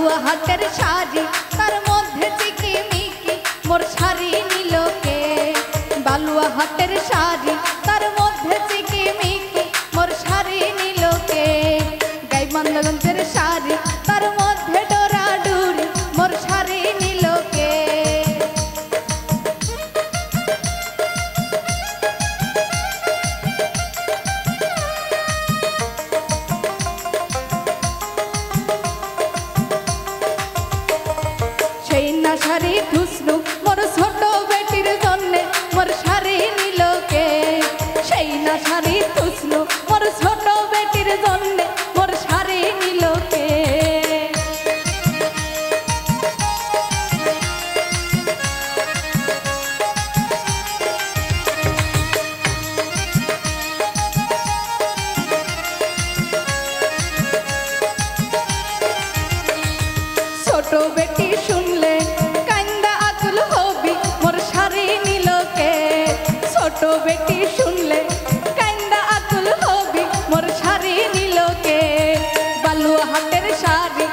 বালুয়া হাটের শাড়ি তার মধ্যে চিকিমিকি মোর শাড়ি নিলকে। বালুয়া হাটের শাড়ি তার মধ্যে চিকিমিকি মোর শাড়ি নিলকে। গাইবান্ধাগঞ্জের শাড়ি তার মধ্যে ডোরাডুরি মোর শাড়ি নিলকে। সেই না শাড়ি ঠুসনু মোর ছোট বেটির জন্যে মোর শাড়ি নিলকে। সেই না শাড়ি ঠুসনু মোর ছোট বেটির জন্যে মোর শাড়ি নিলকে। ছোট বেটি শুনলে কান্দা আকুল হবি মোর শাড়ি নিলকে। ছোট বেটি শুনলে কান্দা আকুল হবি মোর শাড়ি নিলকে। বালুয়া হাটের শাড়ি